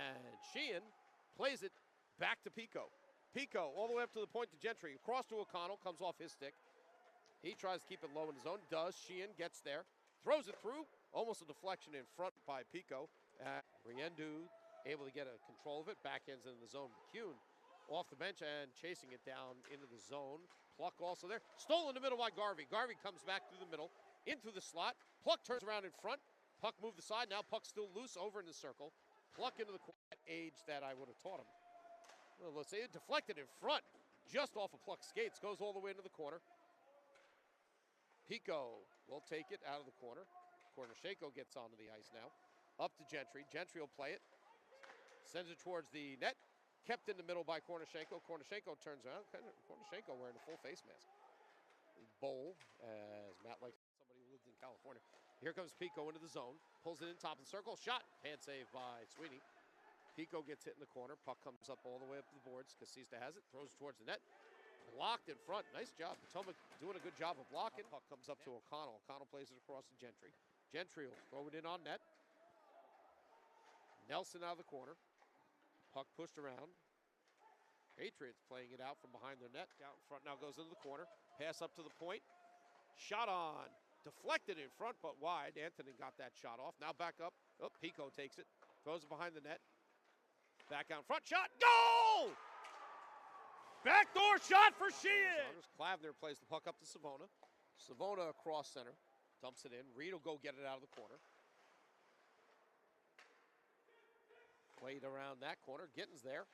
And Sheehan plays it back to Pico. Pico all the way up to the point to Gentry. Across to O'Connell, comes off his stick. He tries to keep it low in his own. Does. Sheehan gets there. Throws it through. Almost a deflection in front by Pico. Riendu able to get a control of it. Backhands in the zone. McCune off the bench and chasing it down into the zone. Pluck also there. Stolen in the middle by Garvey. Garvey comes back through the middle. Into the slot. Pluck turns around in front. Puck moved the side. Now Puck still loose over in the circle. Pluck into the quiet age that I would have taught him. Well, let's say it deflected in front. Just off of Pluck's skates. Goes all the way into the corner. Pico will take it out of the corner. Kornishenko gets onto the ice now. Up to Gentry. Gentry will play it. Sends it towards the net. Kept in the middle by Kornishenko. Kornishenko turns around. Kornishenko wearing a full face mask. Bowl, as Matt likes somebody who lived in California. Here comes Pico into the zone. Pulls it in top of the circle. Shot. Hand save by Sweeney. Pico gets hit in the corner. Puck comes up all the way up to the boards. Casista has it. Throws it towards the net. Blocked in front. Nice job. Potomac doing a good job of blocking. Puck comes up to O'Connell. O'Connell plays it across to Gentry. Gentry will throw it in on net. Nelson out of the corner. Puck pushed around. Patriots playing it out from behind their net. Out in front now goes into the corner. Pass up to the point. Shot on. Deflected in front but wide. Anthony got that shot off. Now back up. Oh, Pico takes it. Throws it behind the net. Back out in front. Shot. Goal! Backdoor shot for Sheehan. Klavner plays the puck up to Savona. Savona across center. Dumps it in. Reed will go get it out of the corner. Played around that corner. Gittins there.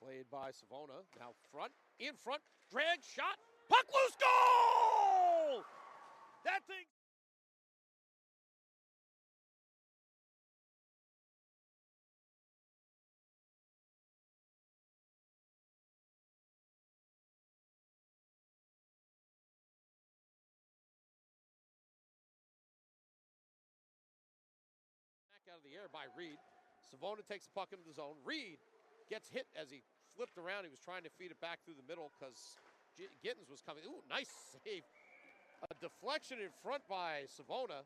Played by Savona. Now front. In front. Drag shot. Puck loose. Goal! That thing. Back out of the air by Reed. Savona takes the puck into the zone. Reed gets hit as he flipped around. He was trying to feed it back through the middle because Gittins was coming. Ooh, nice save. A deflection in front by Savona.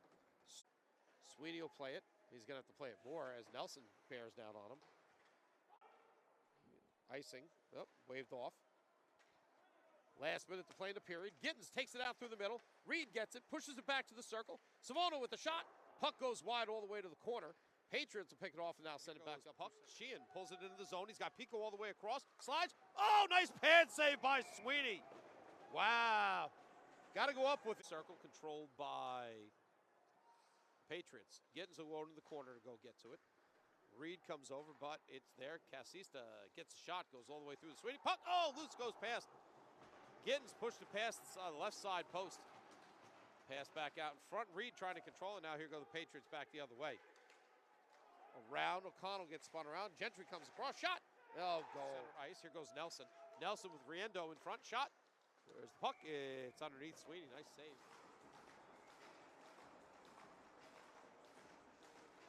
Sweeney will play it. He's going to have to play it more as Nelson bears down on him. Icing. Oh, waved off. Last minute to play in the period. Gittins takes it out through the middle. Reed gets it, pushes it back to the circle. Savona with the shot. Puck goes wide all the way to the corner. Patriots will pick it off and now send it back to Puck. Sheehan pulls it into the zone. He's got Pico all the way across. Slides. Oh, nice pad save by Sweeney. Wow. Got to go up with it. Circle controlled by Patriots. Gittins will go into the corner to go get to it. Reed comes over, but it's there. Casista gets a shot, goes all the way through the Sweeney. Puck. Oh, loose goes past. Gittins pushed it past the left side post. Pass back out in front. Reed trying to control it. Now here go the Patriots back the other way. Around. O'Connell gets spun around. Gentry comes across. Shot. Oh, goal. Center ice. Here goes Nelson. Nelson with Riendeau in front. Shot. There's the puck. It's underneath Sweeney. Nice save.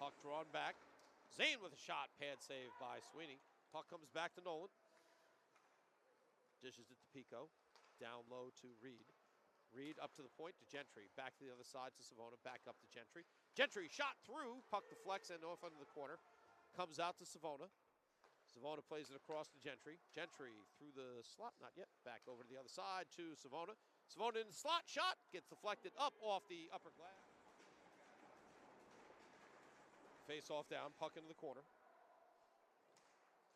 Puck drawn back. Zane with a shot. Pad save by Sweeney. Puck comes back to Nolan. Dishes it to Pico. Down low to Reed. Reed up to the point to Gentry. Back to the other side to Savona. Back up to Gentry. Gentry shot through. Puck deflects and off under the corner. Comes out to Savona. Savona plays it across to Gentry. Gentry through the slot. Not yet. Back over to the other side to Savona. Savona in the slot. Shot. Gets deflected up off the upper glass. Face off down. Puck into the corner.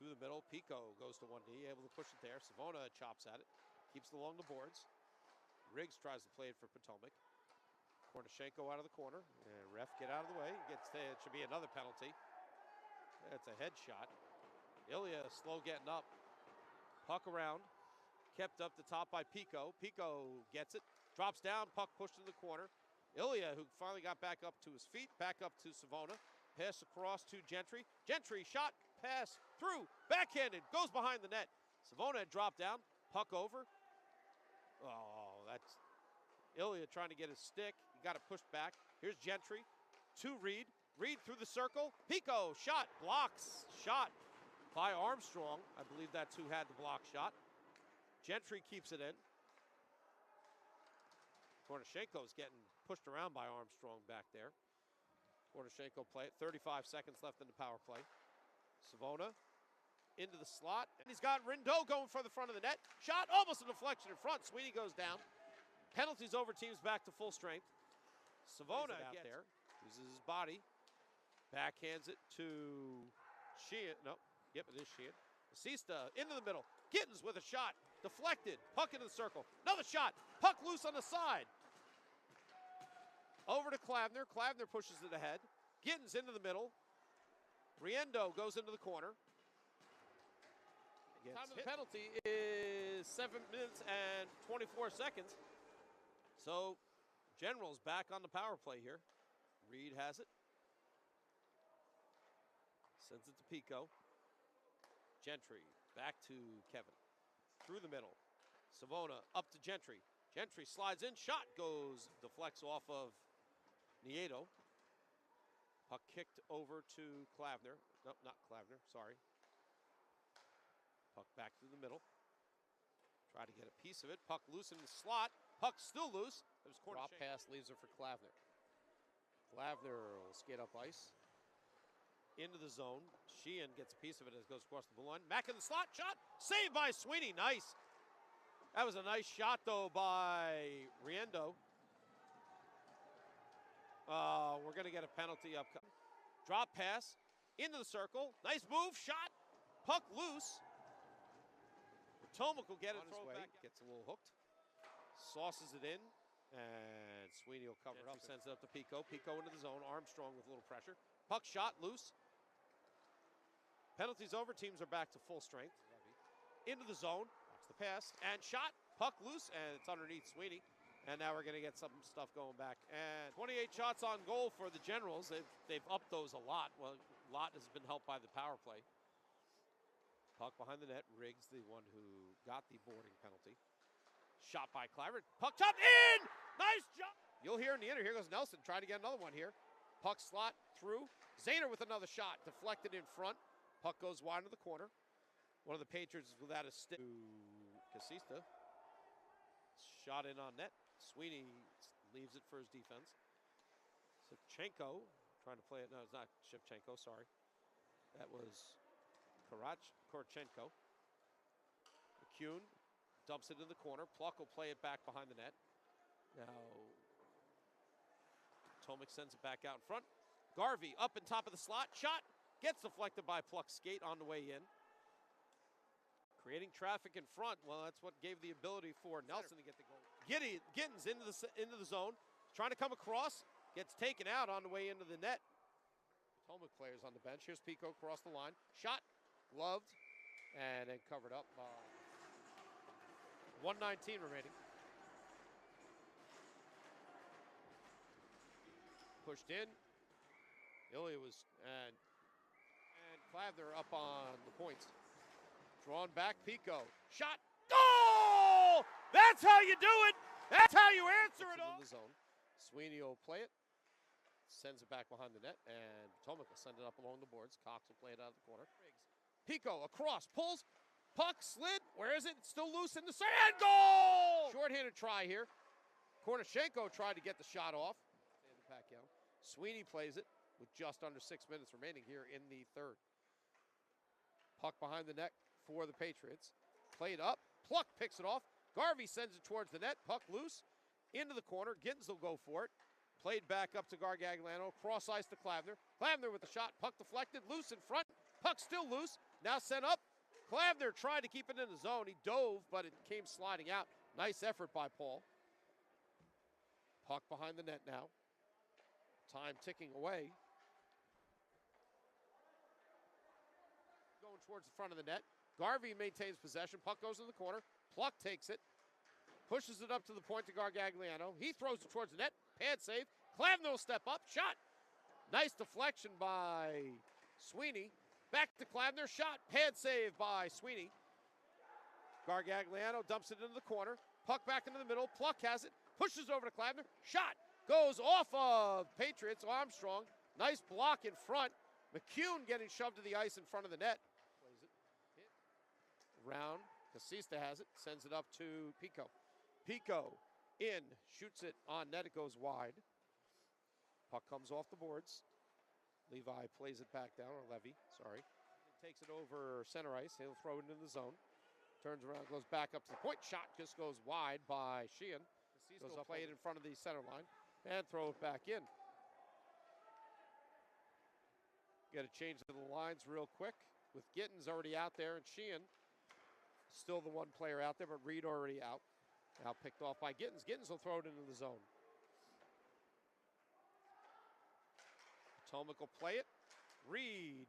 Through the middle. Pico goes to one knee. Able to push it there. Savona chops at it. Keeps it along the boards. Riggs tries to play it for Potomac. Kornishenko out of the corner. And ref get out of the way. It should be another penalty. It's a head shot. Ilya slow getting up. Puck around. Kept up the top by Pico. Pico gets it. Drops down. Puck pushed to the corner. Ilya, who finally got back up to his feet. Back up to Savona. Pass across to Gentry. Gentry shot. Pass through. Backhanded. Goes behind the net. Savona had dropped down. Puck over. Oh, that's Ilya trying to get his stick. He got it pushed back. Here's Gentry to Reed. Reed through the circle. Pico, shot, blocks, shot by Armstrong. I believe that's who had the block shot. Gentry keeps it in. Kornishenko's getting pushed around by Armstrong back there. Poroshenko play it. 35 seconds left in the power play. Savona into the slot. And he's got Rindeau going for the front of the net. Shot, almost a deflection in front. Sweeney goes down. Penalties over, teams back to full strength. Savona out there. Uses his body. Backhands it to Sheehan. No, yep, it is Sheehan. Casista into the middle. Gittins with a shot. Deflected. Puck into the circle. Another shot. Puck loose on the side. Over to Klavner. Klavner pushes it ahead. Gittins into the middle. Riendo goes into the corner. Time of the penalty is 7 minutes and 24 seconds. So, Generals back on the power play here. Reed has it. Sends it to Pico. Gentry back to Kevin. Through the middle. Savona up to Gentry. Gentry slides in. Shot goes, deflects off of Nieto. Puck kicked over to Klavner. No, not Klavner, sorry. Puck back through the middle. Try to get a piece of it. Puck loose in the slot. Puck still loose. It was drop pass, leaves it for Klavner. Klavner will skate up ice. Into the zone. Sheehan gets a piece of it as it goes across the blue line. Back in the slot. Shot. Saved by Sweeney. Nice. That was a nice shot, though, by Riendo. We're going to get a penalty up. Drop pass. Into the circle. Nice move. Shot. Puck loose. Potomac will get it thrown back. Gets a little hooked. Sauces it in. And Sweeney will cover it up. Sends it up to Pico. Pico into the zone. Armstrong with a little pressure. Puck shot. Loose. Penalties over. Teams are back to full strength. Into the zone. Watch the pass. And shot. Puck loose. And it's underneath Sweeney. And now we're going to get some stuff going back. And 28 shots on goal for the Generals. They've upped those a lot. Well, a lot has been helped by the power play. Puck behind the net. Riggs, the one who got the boarding penalty. Shot by Klavner. Puck chopped in! Nice jump! You'll hear in the inner. Here goes Nelson trying to get another one here. Puck slot through. Zaner with another shot. Deflected in front. Puck goes wide into the corner. One of the Patriots without a stick. Casista. Shot in on net. Sweeney leaves it for his defense. Shevchenko trying to play it. No, it's not Shevchenko, sorry. That was Korchenko. McCune dumps it in the corner. Pluck will play it back behind the net. Now, Tomic sends it back out in front. Garvey up in top of the slot. Shot. Gets deflected by Pluck's skate on the way in. Creating traffic in front. Well, that's what gave the ability for Nelson to get the goal. Gittins into the zone. Trying to come across. Gets taken out on the way into the net. Potomac players on the bench. Here's Pico across the line. Shot. Gloved. And then covered up. 1:19 remaining. Pushed in. Ilya was and Klavner up on the points. Drawn back, Pico. Shot. Goal! That's how you do it. That's how you answer it all. In the zone. Sweeney will play it. Sends it back behind the net, and Potomac will send it up along the boards. Cox will play it out of the corner. Pico across, pulls. Puck slid. Where is it? It's still loose in the center. And goal! Short-handed try here. Korchenko tried to get the shot off. Sweeney plays it with just under 6 minutes remaining here in the third. Puck behind the net for the Patriots. Played up. Pluck picks it off. Garvey sends it towards the net. Puck loose. Into the corner. Gittins will go for it. Played back up to Gargagliano. Cross ice to Klavner. Klavner with the shot. Puck deflected. Loose in front. Puck still loose. Now sent up. Klavner tried to keep it in the zone. He dove, but it came sliding out. Nice effort by Paul. Puck behind the net now. Time ticking away. Going towards the front of the net. Garvey maintains possession. Puck goes in the corner. Pluck takes it. Pushes it up to the point to Gargagliano. He throws it towards the net. Pad save. Klavner will step up. Shot. Nice deflection by Sweeney. Back to Klavner. Shot. Pad save by Sweeney. Gargagliano dumps it into the corner. Puck back into the middle. Pluck has it. Pushes over to Klavner. Shot. Goes off of Patriots. Armstrong. Nice block in front. McCune getting shoved to the ice in front of the net. Plays it. Hit. Round. Casista has it. Sends it up to Pico. Pico in. Shoots it on net. It goes wide. Puck comes off the boards. Levi plays it back down, or Levy, sorry. Takes it over center ice. He'll throw it into the zone. Turns around, goes back up to the point. Shot just goes wide by Sheehan. Goes up, play it in front of the center line, and throw it back in. Got to change the lines real quick with Gittins already out there, and Sheehan still the one player out there, but Reed already out. Now picked off by Gittins. Gittins will throw it into the zone. Potomac will play it. Reed